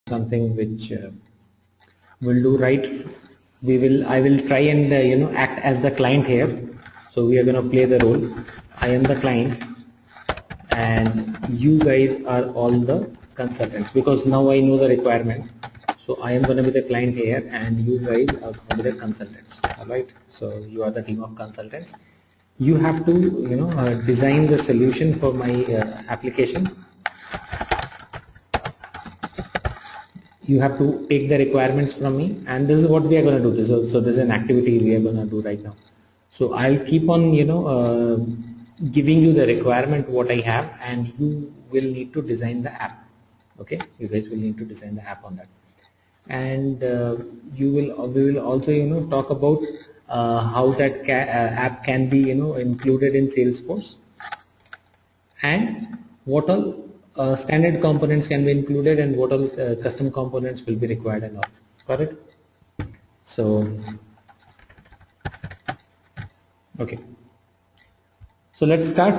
something which will do right. I will try and act as the client here. So we are going to play the role. I am the client and you guys are all the consultants, because now I know the requirement. So I am going to be the client here and you guys are going to be the consultants. Alright, so you are the team of consultants. You have to design the solution for my application. You have to take the requirements from me, and this is what we are going to do. So this is an activity we are going to do right now. So I'll keep on giving you the requirement what I have, and you will need to design the app. Okay, you guys will need to design the app on that, and we will also talk about how that app can be included in Salesforce, and what all standard components can be included and what all custom components will be required and all. Got it? So okay, so let's start.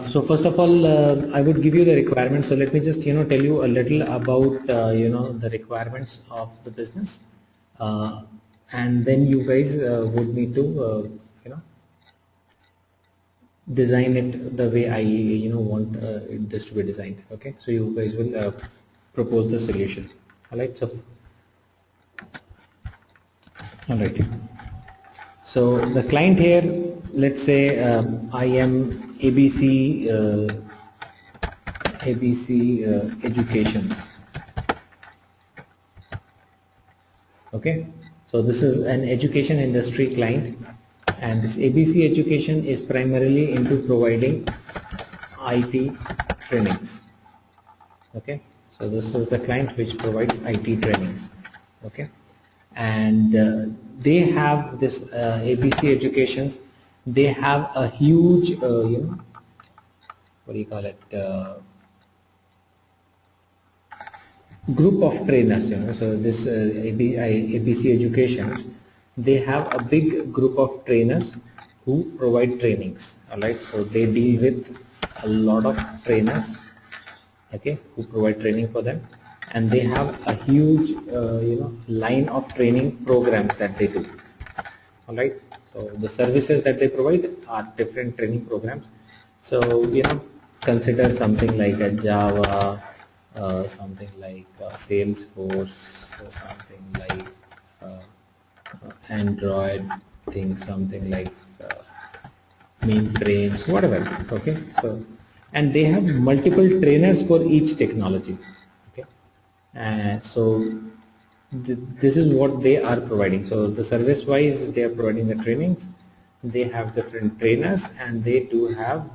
So first of all, I would give you the requirements. So let me just tell you a little about the requirements of the business, and then you guys would need to design it the way I want this to be designed. Okay, so you guys will propose the solution. Alright, so alright. So the client here, let's say I am ABC Educations. Okay, so this is an education industry client, and this ABC Education is primarily into providing IT trainings. Okay, so this is the client which provides IT trainings. Okay, and they have this ABC Educations. They have a huge what do you call it, group of trainers. So this ABC Educations, they have a big group of trainers who provide trainings. Alright, so they deal with a lot of trainers, okay, who provide training for them, and they have a huge line of training programs that they do. Alright, so the services that they provide are different training programs. So consider something like a Java, something like Salesforce, something like Android thing, something like mainframes, whatever. Okay, so and they have multiple trainers for each technology. Okay, and so this is what they are providing. So the service wise, they are providing the trainings. They have different trainers, and they do have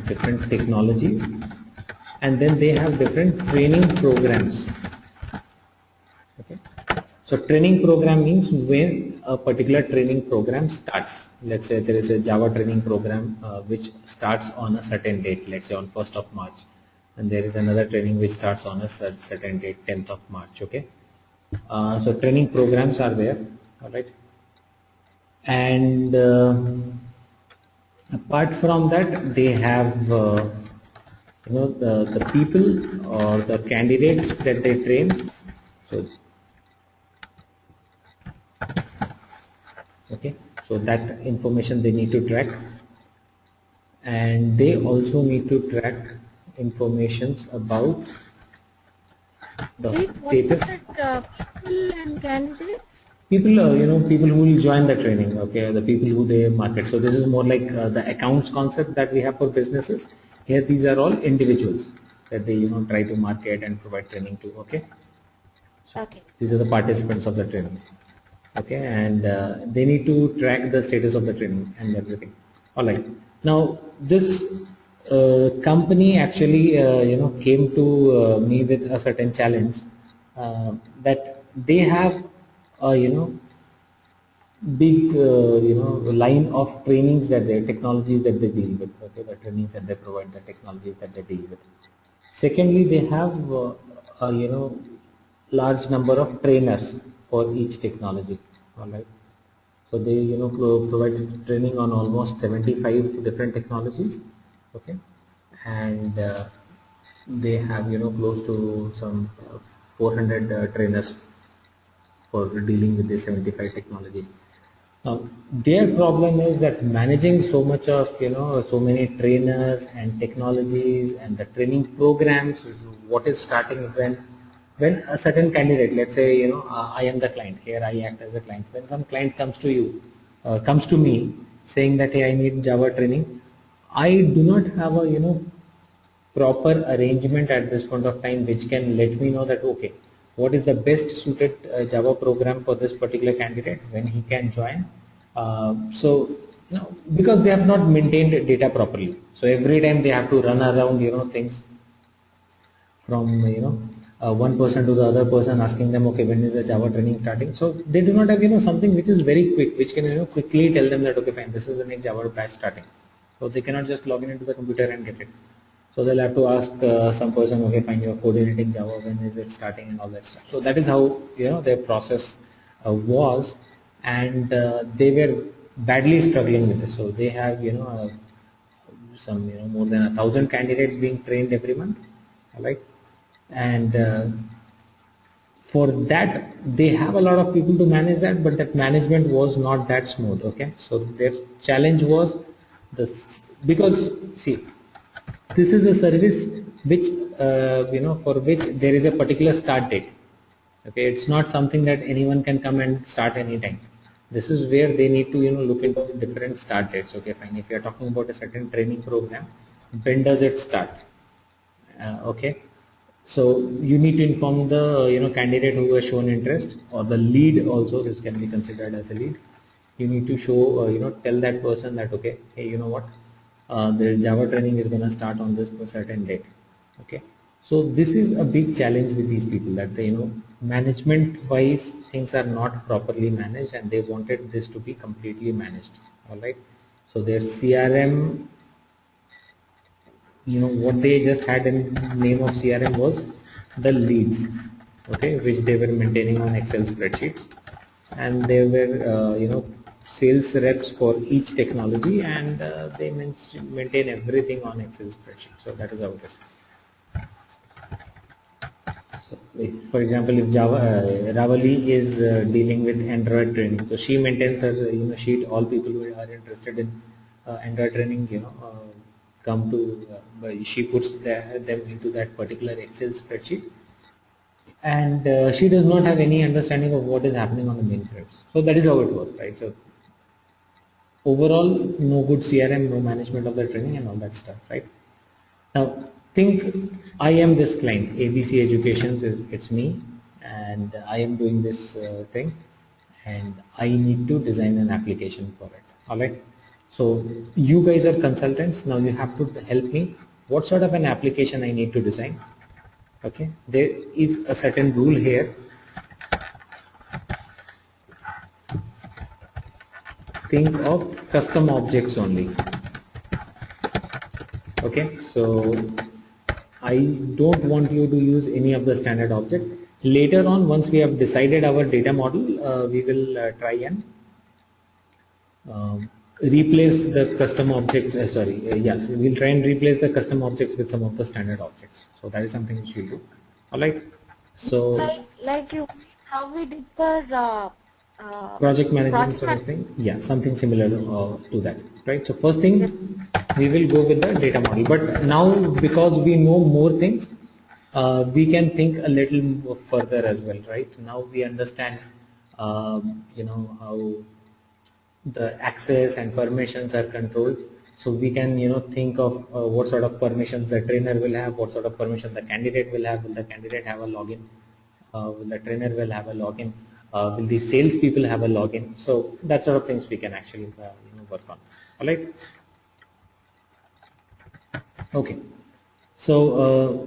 different technologies, and then they have different training programs. Okay, so training program means when a particular training program starts. Let's say there is a Java training program which starts on a certain date, let's say on 1st of March, and there is another training which starts on a certain date, 10th of March. Okay, so training programs are there. All right, and apart from that, they have the people or the candidates that they train. So okay, so that information they need to track, and they also need to track informations about the status. People and candidates? People, people who will join the training. Okay, the people who they market. So this is more like the accounts concept that we have for businesses. Here, these are all individuals that they try to market and provide training to. Okay. So okay. These are the participants of the training. Okay, and they need to track the status of the training and everything. All right. Now this company actually came to me with a certain challenge that they have big line of trainings that they technologies that they deal with. Okay, the trainings that they provide, the technologies that they deal with. Secondly, they have large number of trainers for each technology. All right. So they provide training on almost 75 different technologies, okay, and they have close to some 400 trainers for dealing with these 75 technologies. Now, their problem is that managing so much of so many trainers and technologies and the training programs is what is starting when a certain candidate, let's say I am the client here, I act as a client. When some client comes to you, comes to me saying that hey, I need Java training, I do not have a proper arrangement at this point of time which can let me know that okay, what is the best suited Java program for this particular candidate when he can join. So because they have not maintained data properly, so every time they have to run around things from one person to the other person, asking them okay, when is the Java training starting. So they do not have something which is very quick, which can quickly tell them that okay fine, this is the next Java batch starting. So they cannot just log in into the computer and get it. So they'll have to ask some person, okay fine, you're coordinating Java, when is it starting and all that stuff. So that is how their process was, and they were badly struggling with this. So they have some more than 1,000 candidates being trained every month, right? And for that they have a lot of people to manage that, but that management was not that smooth. Okay, so their challenge was this, because see, this is a service which for which there is a particular start date. Okay, it's not something that anyone can come and start anytime. This is where they need to look into different start dates. Okay fine, if you are talking about a certain training program, when does it start? Okay, so you need to inform the candidate who has shown interest, or the lead also, this can be considered as a lead. You need to show tell that person that okay, hey, you know what, the Java training is going to start on this certain date. Okay, so this is a big challenge with these people, that they management wise things are not properly managed, and they wanted this to be completely managed. All right, so their CRM, what they just had in name of CRM was the leads, okay, which they were maintaining on Excel spreadsheets, and they were sales reps for each technology, and they maintain everything on Excel spreadsheet. So that is how it is. So if, for example, if Java Ravali is dealing with Android training, so she maintains her sheet. All people who are interested in Android training come to she puts them into that particular Excel spreadsheet, and she does not have any understanding of what is happening on the mainframes. So that is how it was, right? So overall, no good CRM, no management of the training and all that stuff, right? Now think I am this client, ABC Education, it's me, and I am doing this thing, and I need to design an application for it. All right. So you guys are consultants. Now you have to help me. What sort of an application I need to design? Okay. There is a certain rule here. Think of custom objects only. Okay. So I don't want you to use any of the standard object. Later on, once we have decided our data model, we will try and replace the custom objects. We'll try and replace the custom objects with some of the standard objects. So that is something which we'll do. All right. So like you, how we did the project management sort of thing. Yeah, something similar to that. Right. So first thing, we will go with the data model. But now, because we know more things, we can think a little further as well. Right. Now we understand, how the access and permissions are controlled. So we can think of what sort of permissions the trainer will have, what sort of permission the candidate will have. Will the candidate have a login? Will the trainer will have a login? Will the sales people have a login? So that sort of things we can actually work on. All right. Okay. So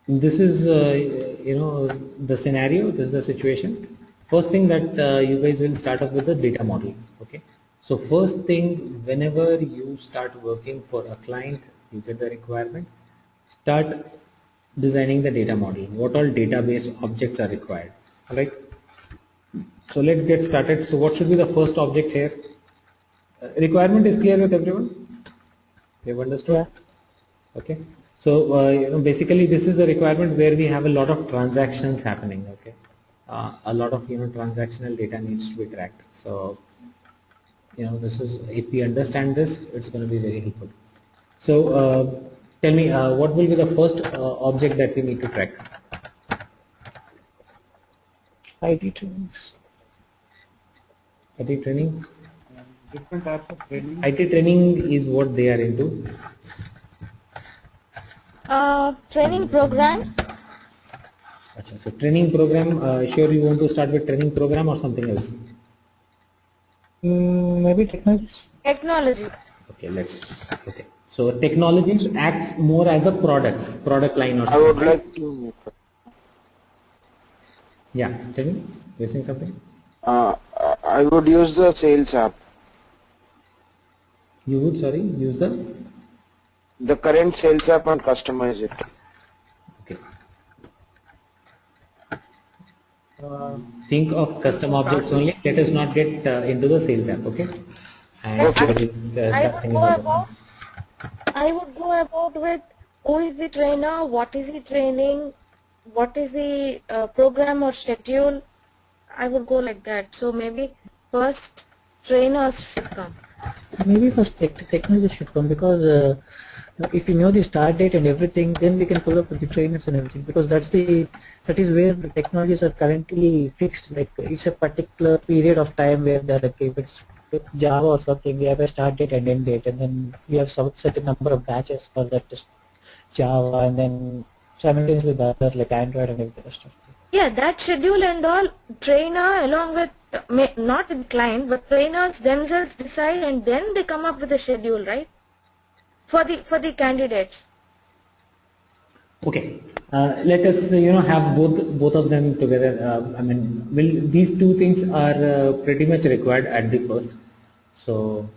this is the scenario. This is the situation. First thing that you guys will start off with the data model. Okay. So first thing, whenever you start working for a client, you get the requirement, start designing the data model. What all database objects are required. All right. So let's get started. So what should be the first object here? Requirement is clear with everyone? You've understood? Yeah. Okay. So basically this is a requirement where we have a lot of transactions happening. Okay. A lot of transactional data needs to be tracked. So this is, if we understand this, it's going to be very helpful. So tell me, what will be the first object that we need to track? IT trainings. IT trainings? Different types of training. IT training is what they are into. Training programs. Achha, so training program, sure you want to start with training program or something else? Maybe technologies. Technology. Okay. So technologies acts more as the product line or something. I would like to. Yeah, tell me, you're saying something? I would use the sales app. You would, sorry, use the current sales app and customize it. okay. Think of custom objects only. Let us not get into the sales app, okay? And I would go about with who is the trainer, what is he training, what is the program or schedule. I would go like that. So maybe first trainers should come. Maybe first technologies should come, because if you know the start date and everything, then we can follow up with the trainers and everything, because that is where the technologies are currently fixed. Like it's a particular period of time where they're like, if it's with Java or something, we have a start date and end date, and then we have some certain number of batches for that Java, and then simultaneously the other like Android and everything stuff. Yeah, that schedule and all, trainer along with, not with client, but trainers themselves decide and then they come up with a schedule, right? For the candidates. okay. Let us have both of them together. I mean, these two things are pretty much required at the first. So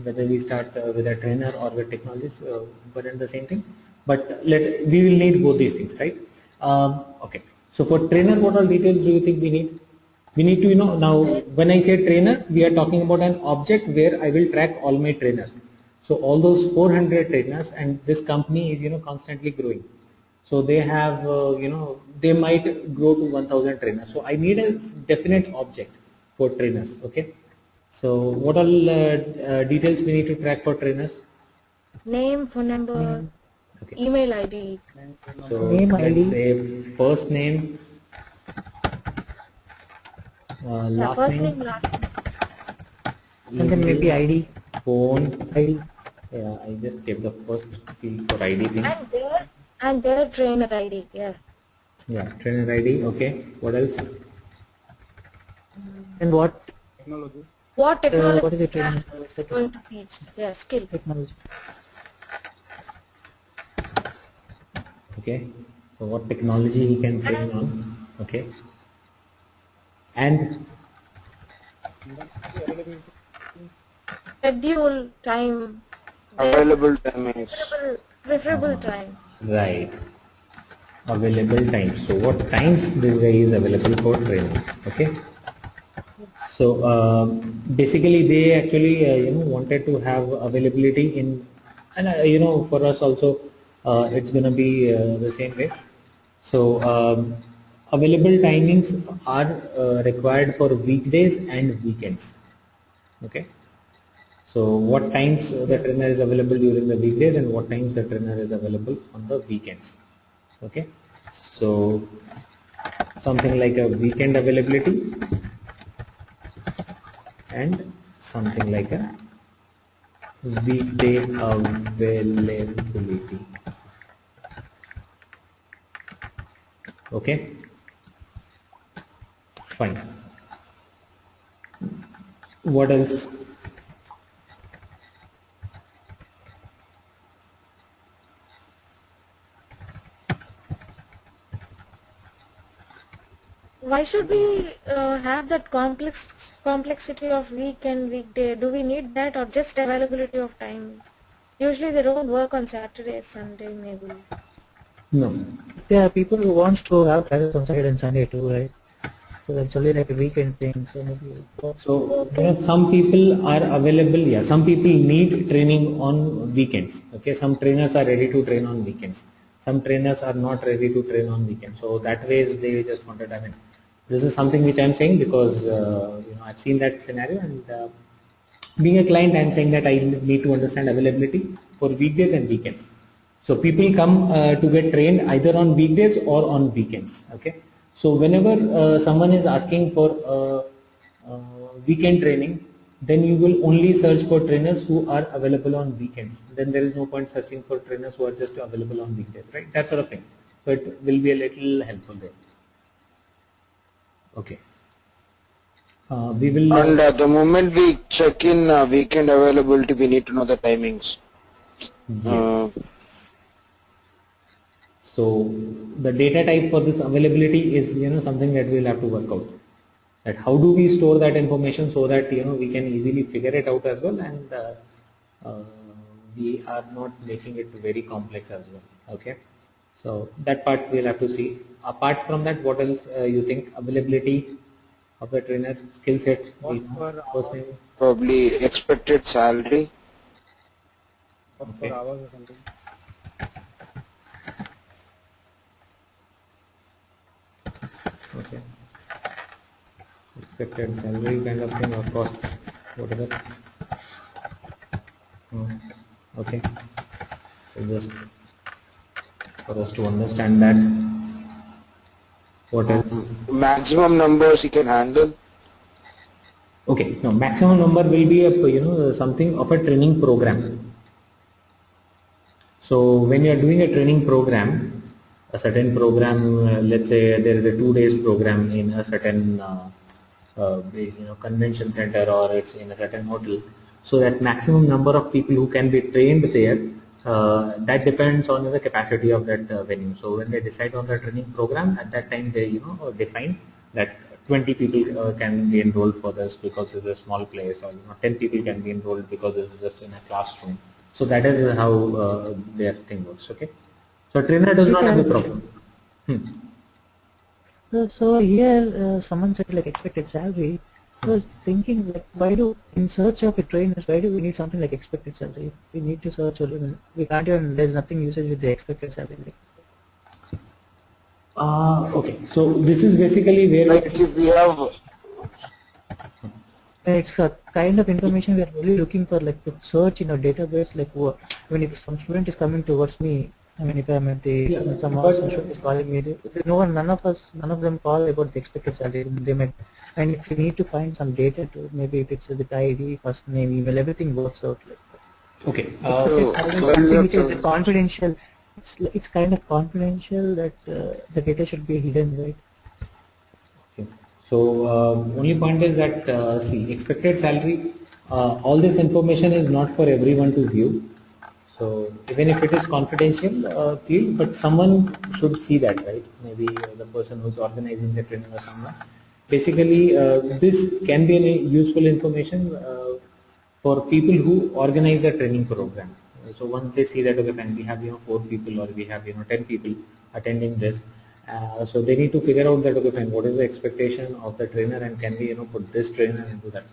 whether we start with a trainer or with technologies, but in the same thing. But we will need both these things, right? Okay. So for trainer, what all details do you think we need? We need to now when I say trainers, we are talking about an object where I will track all my trainers. So all those 400 trainers, and this company is constantly growing. So they have they might grow to 1000 trainers. So I need a definite object for trainers. Okay. So what all details we need to track for trainers? Name, phone number, Okay. email ID. So Name, let's ID. say first name, last First name, name, last name. And then maybe ID. phone. ID. Yeah, I just gave the first field for ID thing. And their trainer ID. Yeah. Yeah, trainer ID. Okay. What else? And what Technology. What technology what is the training? are going to teach? Yeah, skill. Technology. Okay. So what technology he can train on? Okay. And Schedule, time, Available timings. preferable time. right. Available times. So what times this guy is available for training? Okay. So basically they actually wanted to have availability in, and for us also it's gonna be the same way. So available timings are required for weekdays and weekends. Okay. So what times the trainer is available during the weekdays and what times the trainer is available on the weekends. Okay. So something like a weekend availability and something like a weekday availability. Okay, fine. What else? Why should we have that complexity of week and weekday? Do we need that or just availability of time? Usually they don't work on Saturday, Sunday maybe. No. There are people who wants to have classes on Saturday and Sunday too, right? So it's only like a weekend thing. So maybe. So some people are available. Yeah, some people need training on weekends. Okay, some trainers are ready to train on weekends. Some trainers are not ready to train on weekends. So that way they just wanted. I mean, this is something which I'm saying because I've seen that scenario, and being a client, I'm saying that I need to understand availability for weekdays and weekends. So people come to get trained either on weekdays or on weekends. Okay. So whenever someone is asking for weekend training, then you will only search for trainers who are available on weekends. Then there is no point searching for trainers who are just available on weekdays, right? That sort of thing. So it will be a little helpful there. Okay. We will. And the moment we check in weekend availability, we need to know the timings. Yes. So the data type for this availability is something that we'll have to work out. That how do we store that information so that we can easily figure it out as well, and we are not making it very complex as well. Okay. So that part we'll have to see. Apart from that, what else you think? Availability of the trainer, skill set, Probably expected salary. Okay. Okay. Expected salary kind of thing or cost, whatever. Okay. So just for us to understand that. What else? Maximum numbers he can handle. Okay. Now maximum number will be a something of a training program. So when you are doing a training program, a certain program, let's say there is a 2 days program in a certain convention center, or it's in a certain hotel. So that maximum number of people who can be trained there, that depends on the capacity of that venue. So when they decide on the training program, at that time they define that 20 people can be enrolled for this because it's a small place, or 10 people can be enrolled because it's just in a classroom. So that is how their thing works. Okay. So trainer does not have a problem. So here someone said like expected salary. So I was thinking like why do in search of a trainer, why do we need something like expected salary? We need to search only we can't even, there's nothing usage with the expected salary. Okay. So this is basically where Like if we have it's a kind of information we are really looking for, like to search in a database, like when if some student is coming towards me, I mean if I'm at the some student is calling me, none of them call about the expected salary. They might, and if you need to find some data to, maybe if it's with ID, first name, email, everything works out like that. okay. Something which is confidential. It's kind of confidential that the data should be hidden, right? Okay. So only point is that see, expected salary, all this information is not for everyone to view. So even if it is confidential, but someone should see that, right? Maybe the person who's organizing the training or someone. Basically, this can be a useful information for people who organize a training program. So once they see that, okay, fine, we have 4 people, or we have 10 people attending this. So they need to figure out that, okay, fine, what is the expectation of the trainer, and can we put this trainer into that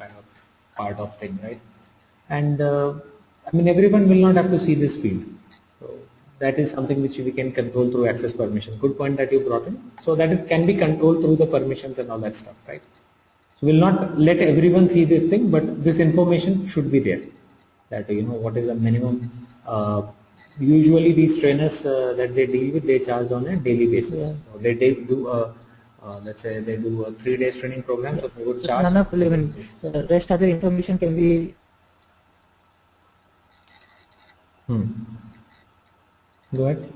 part of thing, right? And I mean, everyone will not have to see this field. So that is something which we can control through access permission. Good point that you brought in. So that it can be controlled through the permissions and all that stuff, right? So we'll not let everyone see this thing, but this information should be there. That what is the minimum. Usually these trainers that they deal with, they charge on a daily basis. Yeah. So they do let's say they do a 3 days training program, so they would charge. None of even rest other information can be. Go ahead.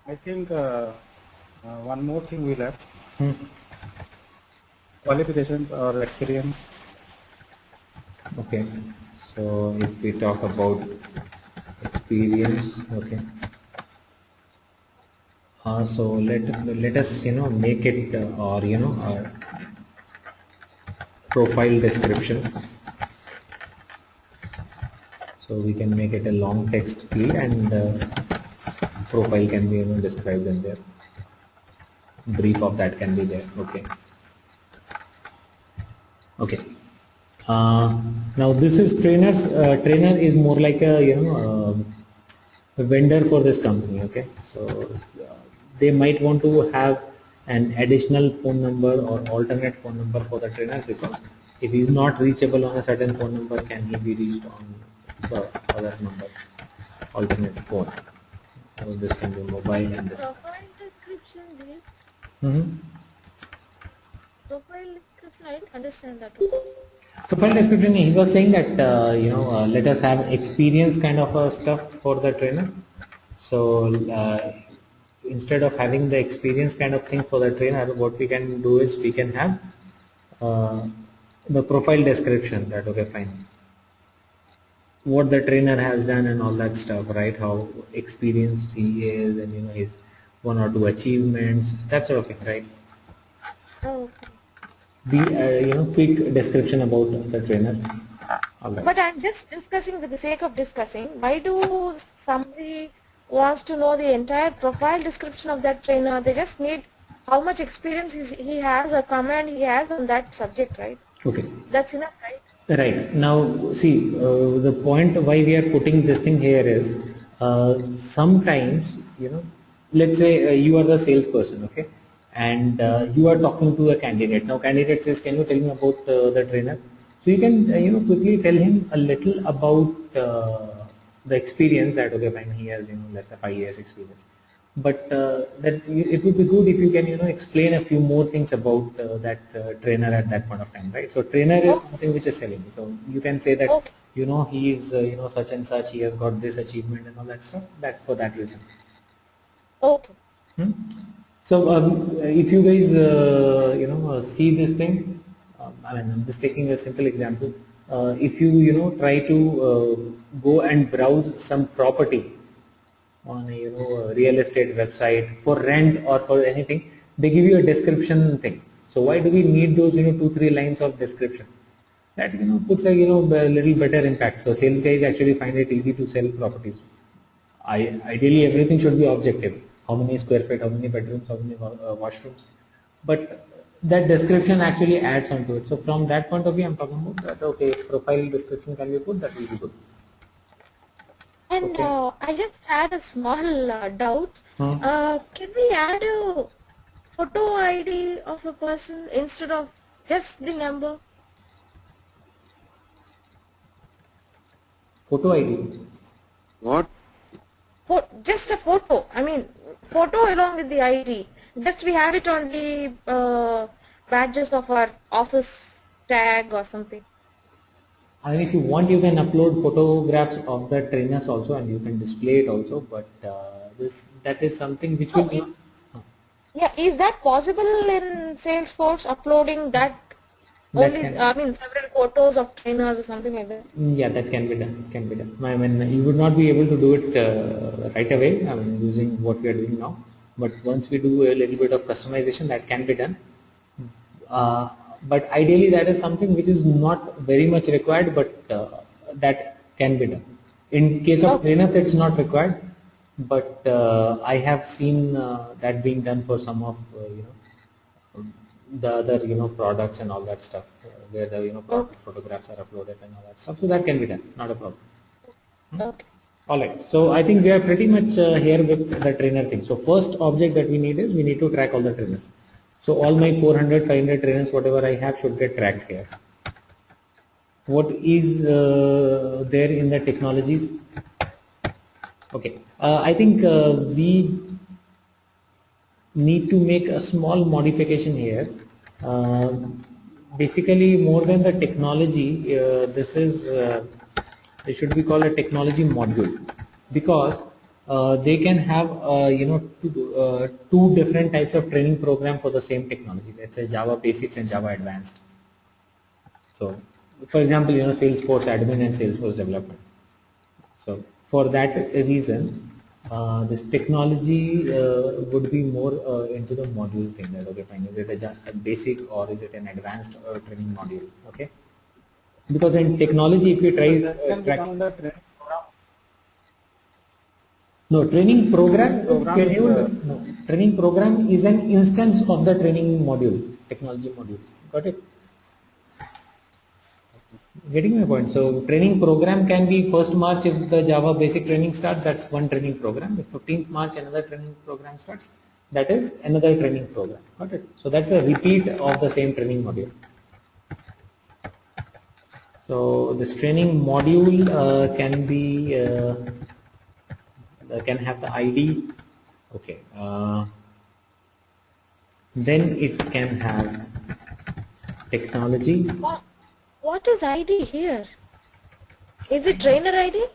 I think one more thing we left. Qualifications or experience. Okay, so if we talk about experience, okay. So let us make it or profile description. So we can make it a long text field, and profile can be described in there. Brief of that can be there. Okay. Now this is trainers. Trainer is more like a vendor for this company. Okay, so they might want to have an additional phone number or alternate phone number for the trainer, because if he is not reachable on a certain phone number, can he be reached on the other number, alternate phone? So this can be mobile and this. Profile description, Ji. Profile description, I didn't understand that. Profile description, he was saying that let us have experience kind of stuff for the trainer. So instead of having the experience kind of thing for the trainer, what we can do is we can have the profile description, that okay fine, what the trainer has done and all that stuff, right? How experienced he is, and his 1 or 2 achievements, that sort of thing, right? Oh, The quick description about the trainer. All right. but I'm just discussing for the sake of discussing. Why do somebody wants to know the entire profile description of that trainer? They just need how much experience he has or command he has on that subject, right? Okay. That's enough, right? Right. Now, see, the point why we are putting this thing here is sometimes, let's say you are the salesperson, okay, and you are talking to a candidate. Now, candidate says, can you tell me about the trainer? So you can, quickly tell him a little about the experience that, okay, fine, he has, let's say 5 years experience. But it would be good if you can, explain a few more things about that trainer at that point of time, right? So trainer is something which is selling. So you can say that, he is, such and such, he has got this achievement and all that stuff, that for that reason. Okay. So if you guys, see this thing, I'm just taking a simple example. If you, try to go and browse some property on a real estate website for rent or for anything, they give you a description thing. So why do we need those 2-3 lines of description? That puts a a little better impact. So sales guys actually find it easy to sell properties. Ideally everything should be objective. How many square feet, how many bedrooms, how many washrooms. But that description actually adds on to it. So from that point of view, I'm talking about that. Okay, profile description can be put. That will be good. And I just had a small doubt. Huh? Can we add a photo ID of a person instead of just the number? Photo ID. What? Just a photo. I mean, photo along with the ID. Just we have it on the badges of our office tag or something. I mean, if you want, you can upload photographs of the trainers also, and you can display it also. But that is something which will be. Yeah, is that possible in Salesforce, uploading that only? I mean, several photos of trainers or something like that. Yeah, that can be done. Can be done. I mean, you would not be able to do it right away. I mean, using what we are doing now. But once we do a little bit of customization, that can be done. But ideally, that is something which is not very much required, but that can be done. In case of trainers, it's not required, but I have seen that being done for some of the other products and all that stuff, where the product photographs are uploaded and all that stuff. So that can be done, not a problem. Okay. All right. So I think we are pretty much here with the trainer thing. So first object that we need is we need to track all the trainers. So all my 400, 500 trainers, whatever I have, should get tracked here. What is there in the technologies? Okay, I think we need to make a small modification here. Basically, more than the technology, this is it should be called a technology module, because they can have two different types of training program for the same technology. Let's say Java Basics and Java Advanced. So, for example, Salesforce Admin and Salesforce Development. So, for that reason, this technology would be more into the module thing. That okay, fine. Is it a basic or is it an advanced training module? Okay. Because in technology, if you try No, training program is Program is, scheduled. No, training program is an instance of the training module, technology module. Got it? Getting my point. So training program can be 1st March if the Java basic training starts, that's one training program. If 15th March another training program starts, that is another training program. Got it? So that's a repeat of the same training module. So this training module can be can have the ID. Okay. Then it can have technology. What is ID here? Is it trainer ID?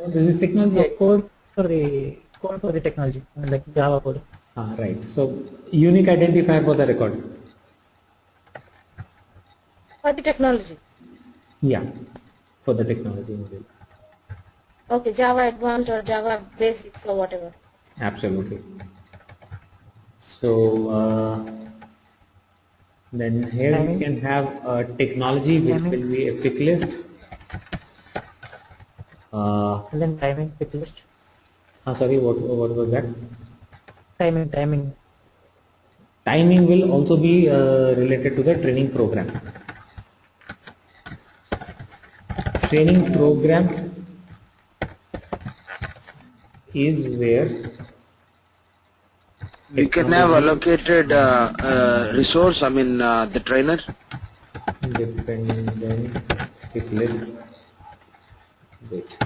This is technology. No, code for the technology, like Java code. Right. So unique identifier for the record. For the technology. Yeah, for the technology module. Okay, Java Advanced or Java Basics or whatever. Absolutely. So then here we can have a technology which will be a pick list. And then timing pick list. Sorry, what was that? Timing. Timing will also be related to the training program. Training program is where We can have allocated resource, I mean the trainer. dependent pick list. Wait.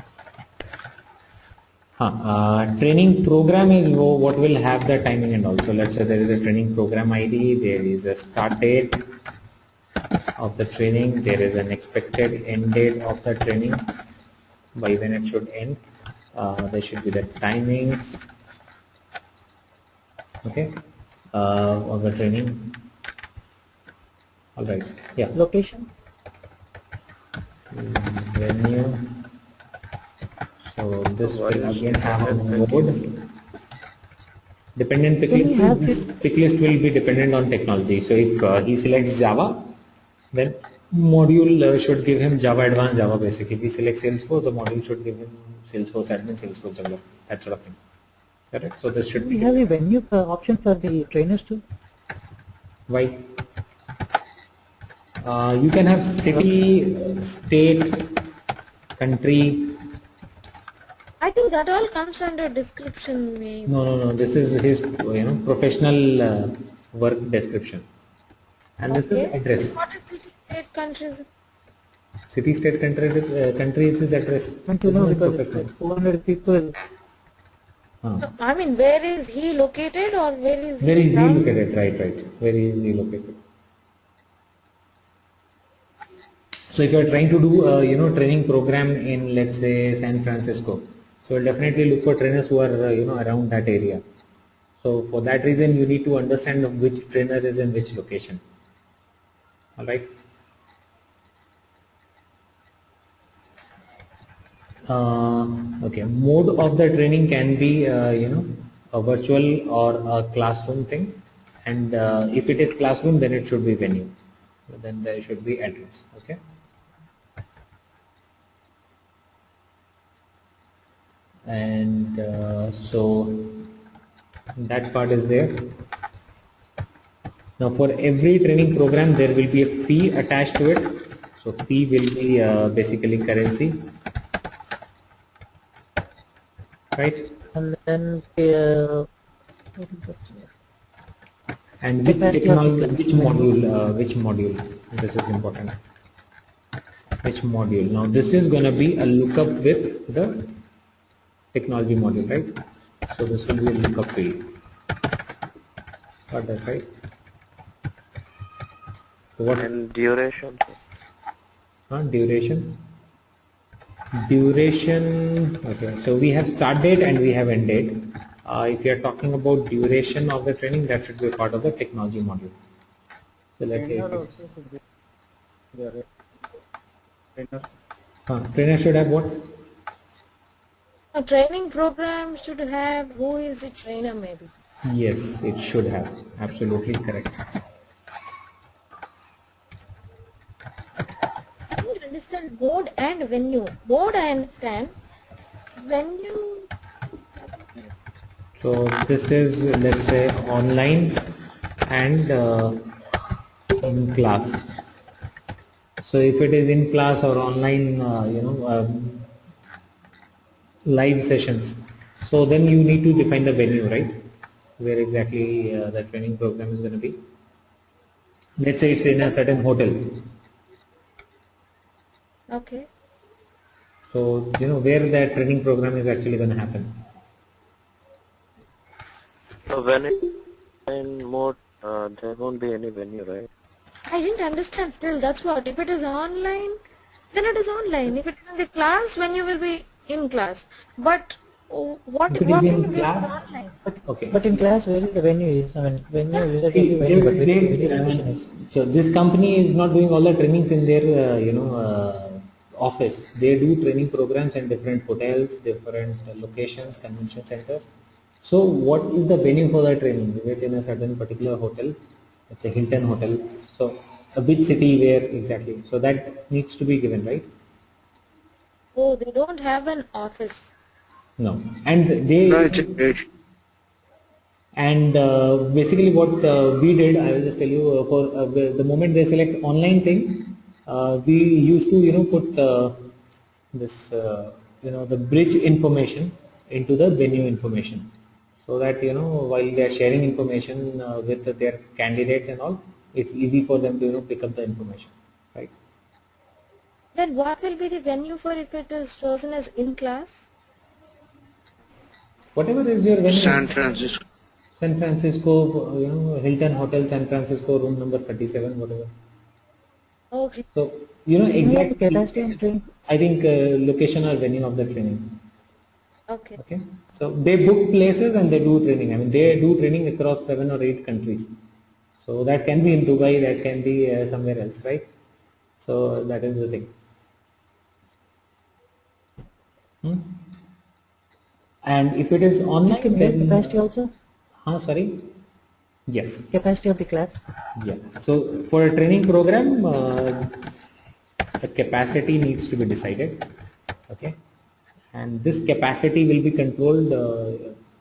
Training program is what will have the timing and also. Let's say there is a training program ID, there is a start date of the training, there is an expected end date of the training, by when it should end. There should be the timings, okay, of the training. All right, yeah. Location. Venue. So this will again have a mode. Dependent pick Can we have list. This pick list will be dependent on technology. So if he selects Java, then module should give him Java Advanced, Java Basic. If he selects Salesforce, the module should give him Salesforce Admin, Salesforce Developer, that sort of thing. Correct? So this should We be. have a venue for option for the trainers too. Why? You can have city, state, country. I think that all comes under description maybe. No. This is his professional work description, and this is address. What is city, state, countries? City, state, country is his address. I want to know This is because it's professional. like 400 people. No, I mean, where is he located or where is he Where is he from? located? Right. Where is he located? So if you are trying to do training program in, let's say, San Francisco, so you'll definitely look for trainers who are around that area. So for that reason you need to understand which trainer is in which location. All right. Okay, mode of the training can be a virtual or a classroom thing, and if it is classroom, then it should be venue, then there should be address. Okay. And so that part is there. Now for every training program there will be a fee attached to it. So fee will be basically currency, right? And then And which capacity technology, of the which module, this is important. Which module? Now this is going to be a lookup with the technology module, right? So this will be a lookup field. Got that, right? So what? And duration. Duration. Okay, so we have start date and we have end date. If you are talking about duration of the training, that should be a part of the technology module. So let's say trainer should have what? A training program should have who is the trainer maybe. Yes, it should have. Absolutely correct. I don't understand mode and venue. Mode I understand. Venue, So this is, let's say, online and in class. So if it is in class or online, live sessions, so then you need to define the venue, right? Where exactly the training program is going to be. Let's say it's in a certain hotel. Okay. So, where the training program is actually going to happen. So when it's in mode, there won't be any venue, right? I didn't understand still. That's what. If it is online, then it is online. If it is in the class, when you will be in class. But what If it is will in be class, online? okay. But in class, where is the venue is? I mean, venue is See, a venue, but where the venue location is? so this company is not doing all the trainings in their, office. They do training programs in different hotels, different locations, convention centers. So what is the venue for the training? Is it in a certain particular hotel? It's a Hilton hotel. So which city, where exactly? So that needs to be given, right? Oh, they don't have an office. No. And they, No, it's and basically what we did, I will just tell you, for the moment they select online thing, we used to put this the bridge information into the venue information, so that while they are sharing information with their candidates and all, it's easy for them to pick up the information, right? Then what will be the venue for if it is chosen as in class? Whatever is your venue. San Francisco. San Francisco, Hilton Hotel, San Francisco, room number 37, whatever. Okay. So, Exactly. Capacity and training. I think location or venue of the training. Okay. Okay. So they book places and they do training. I mean, they do training across 7 or 8 countries. So that can be in Dubai, that can be somewhere else, right? So that is the thing. And if it is online, then Capacity also? sorry. Yes. Capacity of the class? Yeah. So for a training program, the capacity needs to be decided. Okay. And this capacity will be controlled.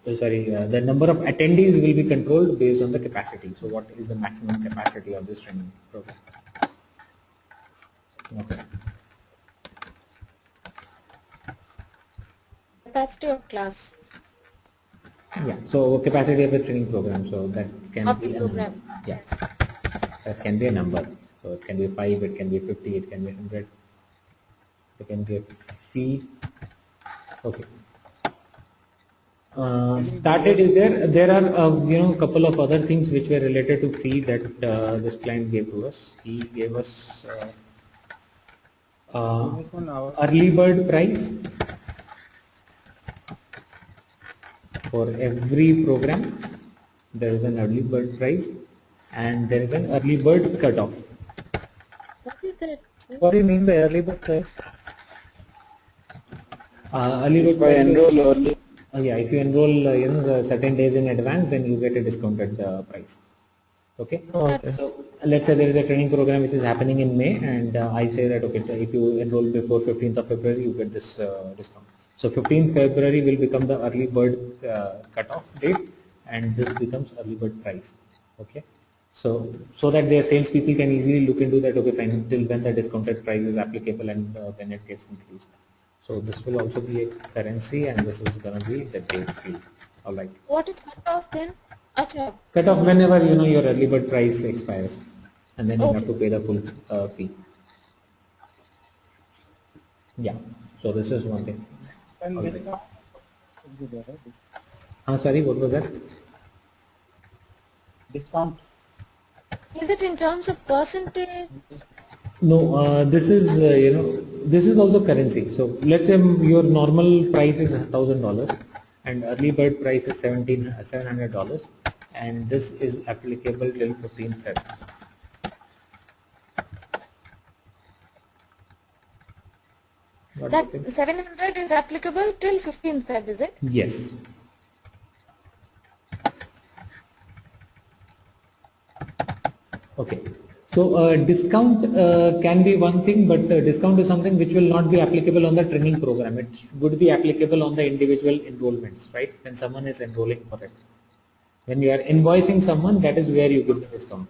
The number of attendees will be controlled based on the capacity. So what is the maximum capacity of this training program? Okay. Capacity of class. Yeah. So capacity of the training program. So that can Of be the a number. program. Yeah. That can be a number. So it can be 5, it can be 50, it can be 100. It can be a fee. Okay. Started is there. There are couple of other things which were related to fee that this client gave to us. He gave us early bird price for every program. There is an early bird price and there is an early bird cutoff. What is that? What do you mean by early bird price? Early bird If I price is- enroll early, yeah, if you enroll certain days in advance, then you get a discounted price. Okay. Oh, okay. So let's say there is a training program which is happening in May, and I say that okay, if you enroll before 15th of February, you get this discount. So 15th February will become the early bird cutoff date, and this becomes early bird price. Okay. So that their salespeople can easily look into that. Okay, fine, till when the discounted price is applicable and when it gets increased. So this will also be a currency, and this is going to be the date field. All right. What is cut off then? Acha. Cut off whenever your early bird price expires, and then you have Okay. to pay the full fee. Yeah. So this is one thing. And All right. discount will be there, right? Sorry, what was that? Discount. Is it in terms of percentage? No, this is this is also currency. So let's say your normal price is $1,000 and early bird price is $700, and this is applicable till 15th Feb. What do you think? That 700 is applicable till 15th Feb, is it? Yes. Okay. So discount can be one thing, but discount is something which will not be applicable on the training program. It would be applicable on the individual enrollments, right? When someone is enrolling for it. When you are invoicing someone, that is where you give the discount.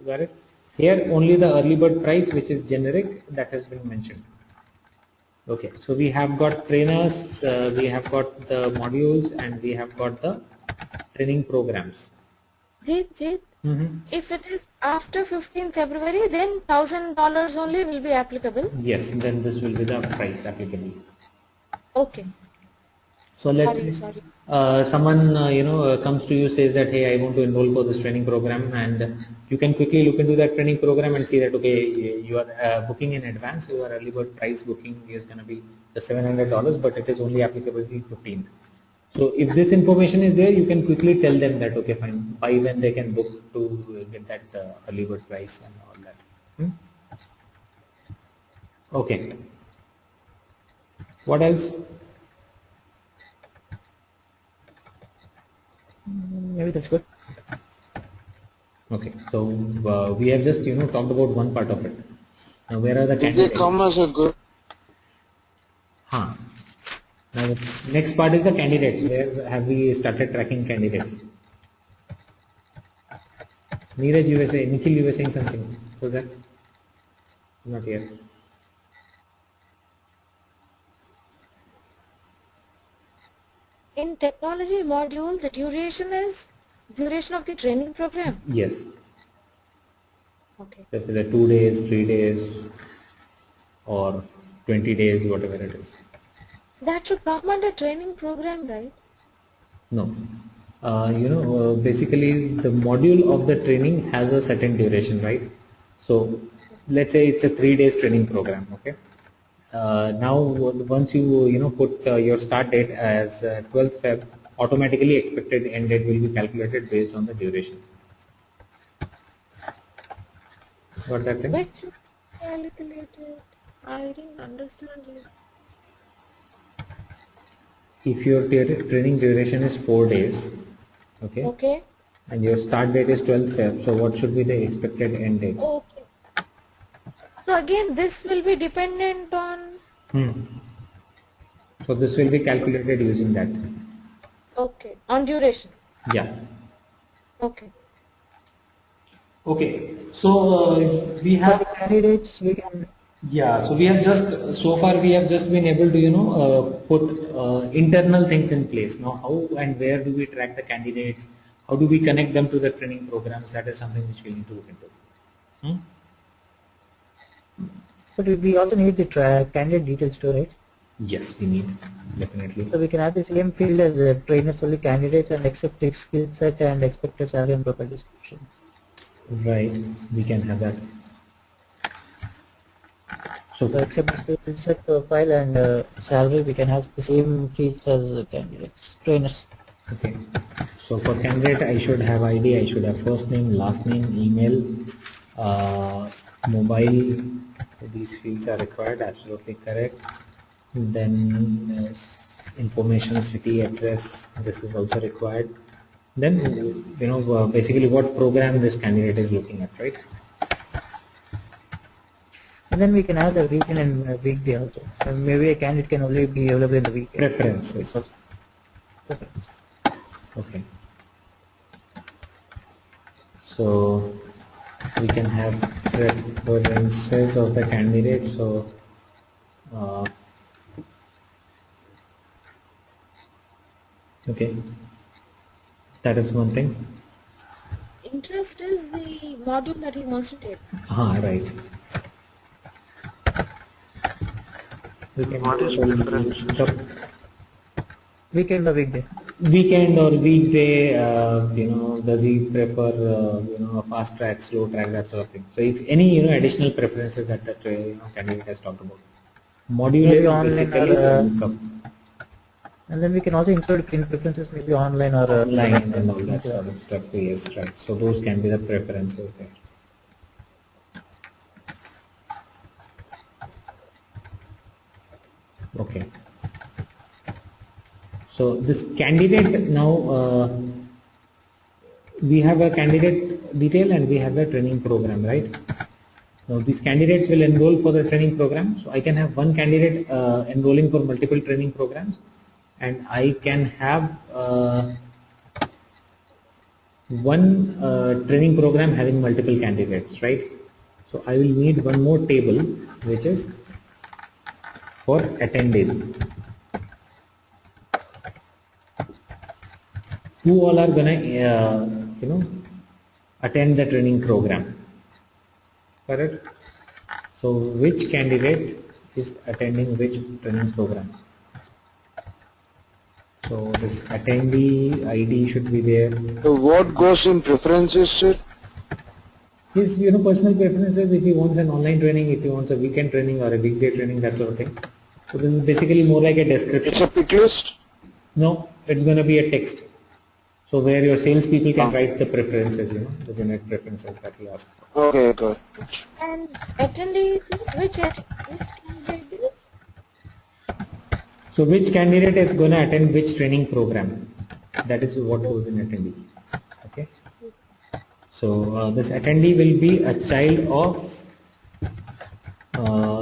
Got it? Here only the early bird price, which is generic, that has been mentioned. Okay, so we have got trainers, we have got the modules, and we have got the training programs. Jeet, if it is after 15th February, then $1,000 only will be applicable. Yes, then this will be the price applicable. Okay. So let's say someone comes to you, says that, hey, I want to enroll for this training program, and you can quickly look into that training program and see that, okay, you are booking in advance, your early bird price booking is going to be the $700, but it is only applicable till 15th. So if this information is there, you can quickly tell them that, okay, fine, by when they can book to get that early bird price and all that. Okay. What else? Maybe that's good. Okay, so we have just talked about one part of it. Now where are the Does it candidates? come as a good? Now the next part is the candidates. Where have we started tracking candidates? Neeraj, you were saying, Nikhil, you were saying something. What was that? Not here. In technology module, the duration is duration of the training program. Yes. Okay. So if it's 2 days, 3 days, or 20 days, whatever it is. That should come under training program, right? No. Basically the module of the training has a certain duration, right? So let's say it's a 3 days training program, okay? Now once you put your start date as 12th Feb, automatically expected end date will be calculated based on the duration. Got that thing? Which calculated? I didn't understand it. If your training duration is 4 days, okay, Okay. and your start date is 12th Feb, so what should be the expected end date? Okay. So again, this will be dependent on. So this will be calculated using that. Okay. On duration. Yeah. Okay. Okay. So we For have. the candidates, we can. Yeah, so we have just, so far we have just been able to, put internal things in place. Now how and where do we track the candidates? How do we connect them to the training programs? That is something which we need to look into. But we also need the candidate details too, right? Yes, we need, definitely. So we can have the same field as trainers only candidates and accept the skill set and expected salary and profile description. Right, we can have that. So So except the skill set, profile and salary, we can have the same fields as candidates, trainers. okay. So for candidate, I should have ID, I should have first name, last name, email, mobile. So these fields are required, absolutely correct. Then information, city, address, this is also required. Then basically what program this candidate is looking at, right? And then we can add the weekend and weekday also. And maybe a candidate can only be available in the weekend. Preferences. Okay. So we can have preferences of the candidate. So okay, that is one thing. Interest is the module that he wants to take. Right. We can What is preference? Weekend or weekday. Weekend or weekday, does he prefer, a fast track, slow track, that sort of thing. So if any, additional preferences that candidate has talked about. Module Maybe is online basically or, the lookup. And then we can also include preferences maybe online or Online and all that sort of stuff. Yes, right. So those can be the preferences there. Okay. So this candidate now, we have a candidate detail and we have a training program, right? Now these candidates will enroll for the training program. So I can have one candidate enrolling for multiple training programs, and I can have one training program having multiple candidates, right? So I will need one more table which is for attendees. Who all are gonna attend the training program? Correct. So which candidate is attending which training program? So this attendee ID should be there. So what goes in preferences, sir? His personal preferences, if he wants an online training, if he wants a weekend training or a weekday training, that sort of thing. So this is basically more like a description. It's a pick list? No, it's going to be a text. So where your salespeople can write the preferences, the generic preferences that we ask for. Okay, okay. And attendees, which candidate is? So which candidate is going to attend which training program? That is what goes in attendee. Okay. So this attendee will be a child of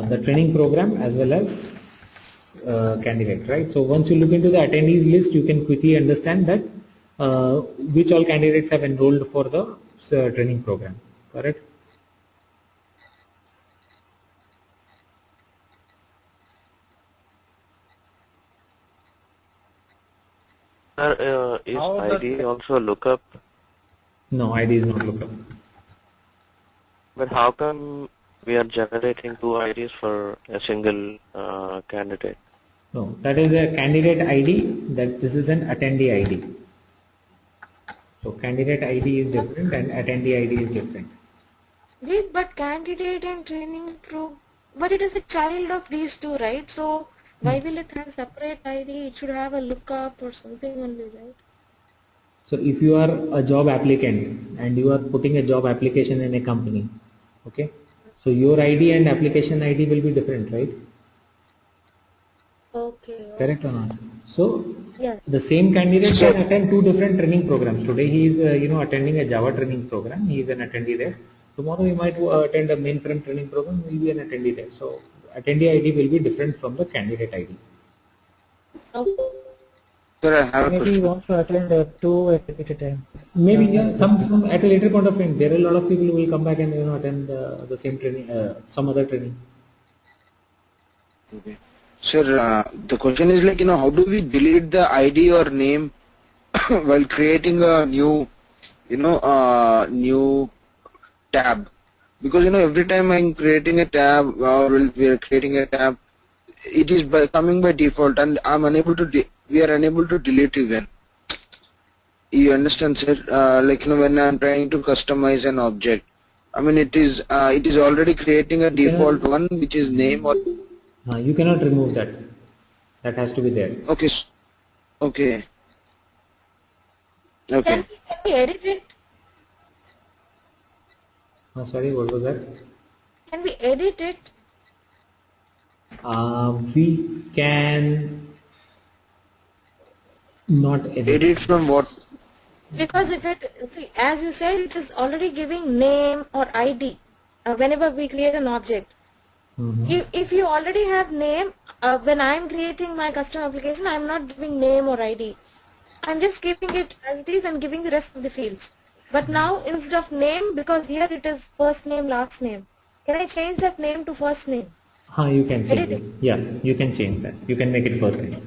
the training program as well as candidate, right? So once you look into the attendees list, you can quickly understand that which all candidates have enrolled for the training program, correct? Sir, is ID also lookup? No, ID is not lookup. But how come we are generating two IDs for a single candidate? No, that is a candidate ID. That this is an attendee ID. So candidate ID is different and attendee ID is different. But candidate and training pro, but it is a child of these two, right? So why will it have separate ID? It should have a lookup or something only, right? So if you are a job applicant and you are putting a job application in a company, okay, so your ID and application ID will be different, right? Okay. Correct or not? So Yeah. the same candidate can attend two different training programs. Today he is attending a Java training program. He is an attendee there. Tomorrow he might attend a mainframe training program. He will be an attendee there. So attendee ID will be different from the candidate ID. Okay. Sir, I have a Maybe he question. wants to attend two at a time. Maybe some at a later point of time. There are a lot of people who will come back and attend the same training, some other training. Okay. Sir, the question is like, how do we delete the ID or name while creating a new, new tab? Because, every time I'm creating a tab or we are creating a tab, it is coming by default and I'm unable to, we are unable to delete even. You understand, sir? When I'm trying to customize an object, I mean, it is already creating a default one, which is name or... You cannot remove that. That has to be there. Okay. Okay. Okay. Can we edit it? Sorry, what was that? Can we edit it? We can not edit. Edit from what? Because if it, see, as you said, it is already giving name or ID whenever we create an object. If you already have name, when I am creating my custom application, I am not giving name or ID. I am just keeping it as it is and giving the rest of the fields. But now instead of name, because here it is first name, last name, can I change that name to first name? You can change it. Yeah, you can change that. You can make it first name.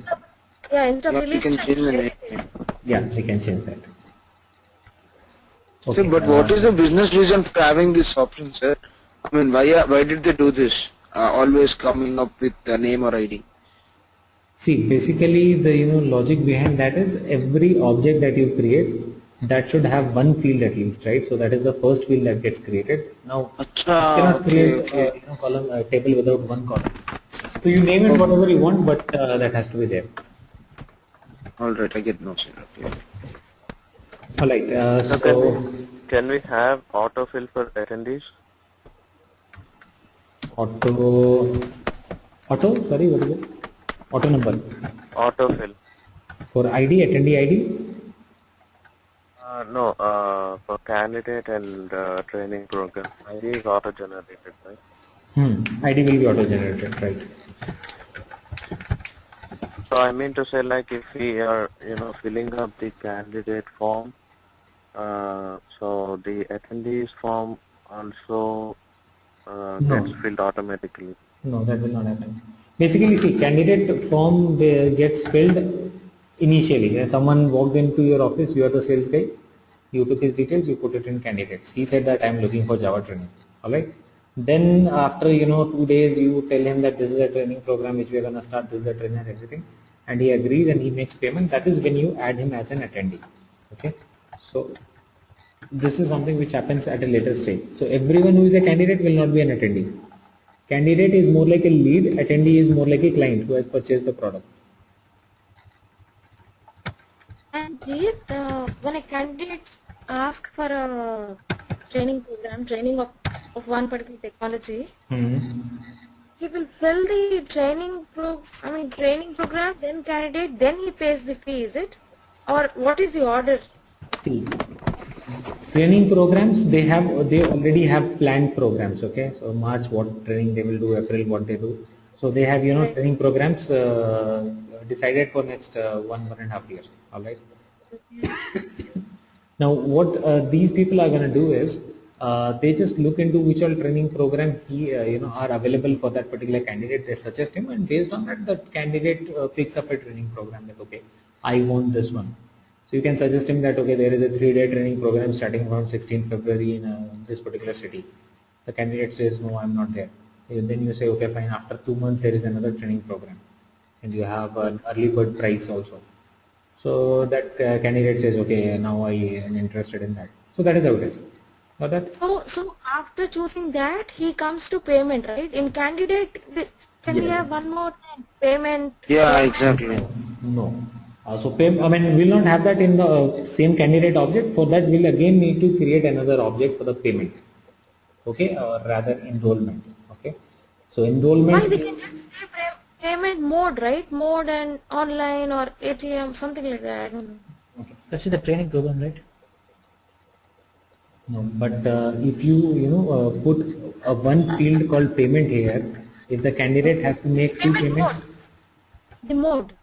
Yeah, instead of You can change the name. Yeah, we can change that. Sir, but what is the business reason for having this option, sir? I mean, why did they do this? Always coming up with the name or ID. See, basically the logic behind that is every object that you create, that should have one field at least, right? So that is the first field that gets created. Now you cannot create a table without one column. So you name it whatever you want, but that has to be there. Alright, I get no, sir. Okay. Alright, So can we have autofill for attendees? Sorry, what is it? Auto number. Autofill. For ID, attendee ID? No, for candidate and training program, ID is auto-generated, right? ID will be auto-generated, right? So I mean to say, like, if we are, filling up the candidate form, so the attendees form also No. gets filled automatically. No, that will not happen. Basically, see, candidate form gets filled initially. When someone walked into your office, you are the sales guy, you took his details, you put it in candidates. He said that I am looking for Java training. Alright. Then after 2 days, you tell him that this is a training program which we are going to start, this is a trainer, everything, and he agrees and he makes payment. That is when you add him as an attendee. Okay. So this is something which happens at a later stage. So everyone who is a candidate will not be an attendee. Candidate is more like a lead, attendee is more like a client who has purchased the product. And when a candidate asks for a training program, training of one particular technology, he will fill the training program, then candidate, then he pays the fee, is it? Or what is the order? See, training programs, they already have planned programs. Okay, so March what training they will do, April what they do. So they have Right. training programs decided for next 1.5 years. All right. Now what these people are going to do is they just look into which all training program are available for that particular candidate. They suggest him, and based on that, the candidate picks up a training program that okay, I want this one. So you can suggest him that okay, there is a 3-day training program starting from 16th February in this particular city. The candidate says no, I'm not there. And then you say okay, fine. After 2 months, there is another training program, and you have an early bird price also. So that candidate says okay, now I am interested in that. So that is how it is. Now that So after choosing that, he comes to payment, right? In candidate, can we Yes. have one more thing? Payment. Yeah, exactly. no. We'll not have that in the same candidate object. For that, we'll again need to create another object for the payment. Okay, or rather enrollment. Okay, so enrollment. Why we can just say payment mode, right? Mode and online or ATM, something like that. I don't know. That's in the training program, right? No, but if you put a one field called payment here, if the candidate has to make two Payment payments, The mode.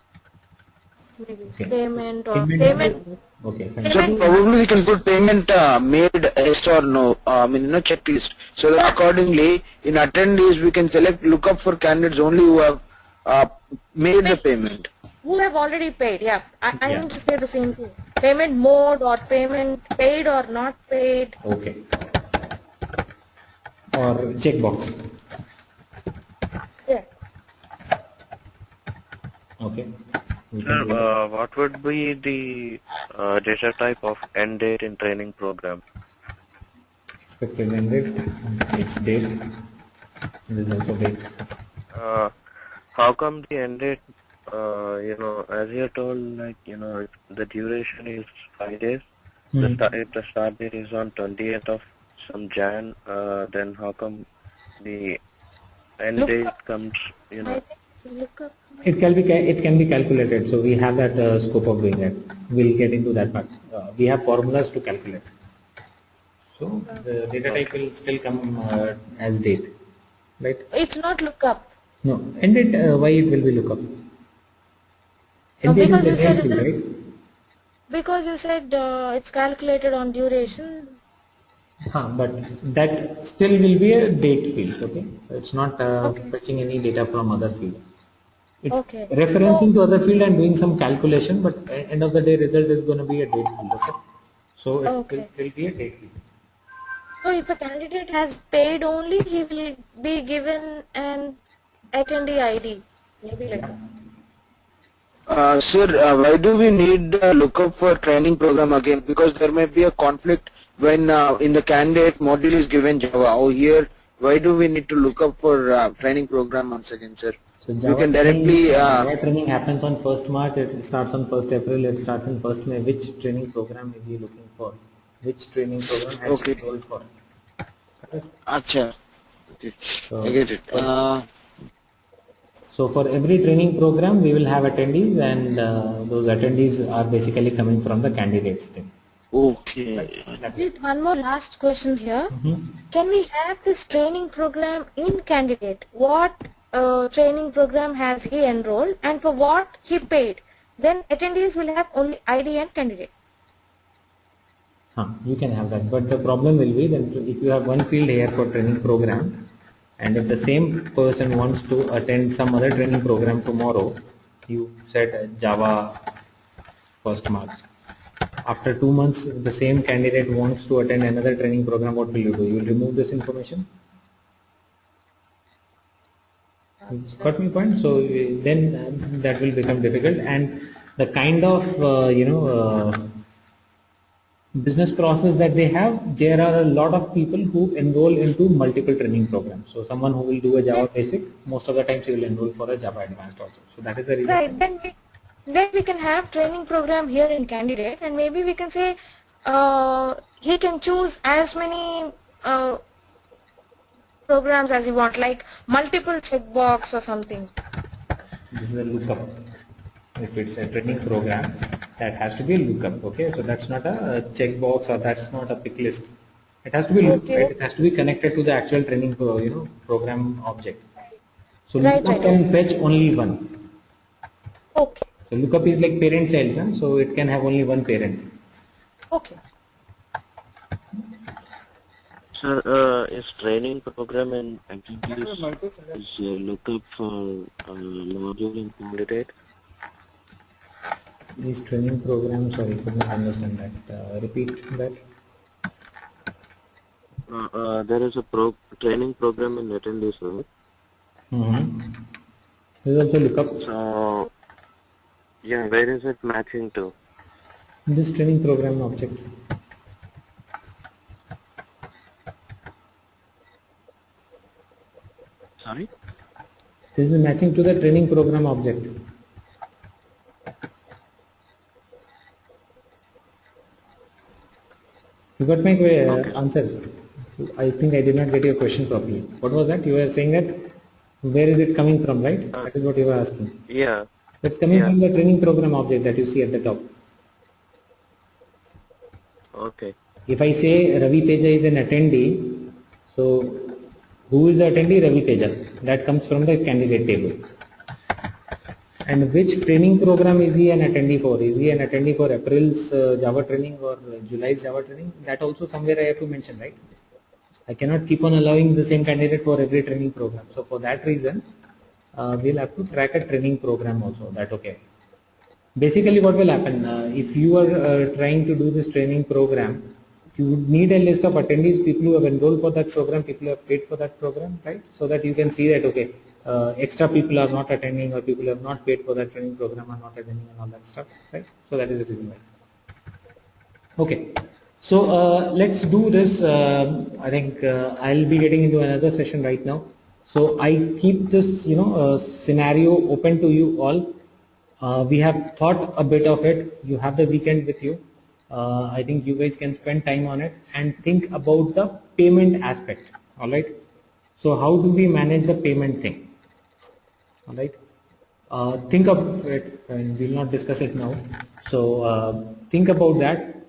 Maybe okay. payment or Payment- payment. Okay, fine. So probably we can put payment made yes or no, checklist. So that accordingly, in attendees we can look up for candidates only who have made the payment. Who have already paid, yeah. I Yeah. mean to say the same thing. Payment mode or payment paid or not paid. Okay. Or checkbox. Yeah. Okay. We can Sir, do that. what would be the data type of end date in training program? Expected end date, its date, this is also date. How come the end date, as you're told, like, the duration is 5 days, if the start date is on 20th of some Jan, then how come the end Look date up. comes, I think it's look up. It can be calculated, so we have that scope of doing that. We'll get into that part. We have formulas to calculate. So the data type will still come as date, right? It's not look up. No, end date, why it will be lookup? End date because is you the said main it field, is, right? because you said it's calculated on duration. But that still will be a date field, okay? So it's not Okay. fetching any data from other field. It's Okay. referencing to other field and doing some calculation, but at end of the day result is going to be a date field, okay? So it will Okay. still be a date field. So if a candidate has paid only, he will be given an attendee ID. Maybe like that. Sir, why do we need lookup for training program again? Because there may be a conflict when in the candidate module is given Java. Oh, here, why do we need to look up for training program once again, sir? So You can directly. Java training happens on 1st March, it starts on 1st April, it starts on 1st May. Which training program is he looking for? Which training program has Okay. he enrolled for? Acha. Okay. So, I get it. So for every training program, we will have attendees, and those attendees are basically coming from the candidates thing. Okay. With one more last question here. Mhm. Can we have this training program in candidate? What training program has he enrolled and for what he paid? Then attendees will have only ID and candidate. You can have that, but the problem will be that if you have one field here for training program, and if the same person wants to attend some other training program tomorrow, you set Java first March. After 2 months, the same candidate wants to attend another training program. What will you do? You will remove this information. Got my point? So then that will become difficult, and the kind of business process that they have, there are a lot of people who enroll into multiple training programs. So someone who will do a Java basic, most of the times he will enroll for a Java advanced also. So that is the reason. Right. Then we can have training program here in candidate, and maybe we can say he can choose as many programs as he want, like multiple checkbox or something. This is a lookup. If it's a training program, that has to be a lookup. Okay, so that's not a checkbox or that's not a pick list. It has to be looked, Okay. right? It has to be connected to the actual training program object. So Right, lookup right. can fetch only one. Okay. So lookup is like parent child, na? So it can have only one parent. Okay. Sir, is training program and activities is lookup for module and candidate? This training program, sorry, could not understand that. Repeat that. There is a training program in attendees, right? This is also lookup. So, yeah, where is it matching to? This training program object. Sorry? This is matching to the training program object. You got my answer. I think I did not get your question properly. What was that? You were saying that where is it coming from, right? That is what you were asking. Yeah. It's coming from the training program object that you see at the top. Okay. If I say Ravi Teja is an attendee, so who is the attendee? Ravi Teja. That comes from the candidate table. And which training program is he an attendee for? Is he an attendee for April's Java training or July's Java training? That also somewhere I have to mention, right? I cannot keep on allowing the same candidate for every training program. So for that reason, we'll have to track a training program also. That okay. Basically what will happen, if you are trying to do this training program, you would need a list of attendees, people who have enrolled for that program, people who have paid for that program, right? So that you can see that, okay, extra people are not attending or people who have not paid for that training program are not attending and all that stuff, right? So that is the reason why. Okay, so let's do this. I think I'll be getting into another session right now. So I keep this, scenario open to you all. We have thought a bit of it. You have the weekend with you. I think you guys can spend time on it and think about the payment aspect. All right. So how do we manage the payment thing? All right. Think of it, and we'll not discuss it now. So think about that.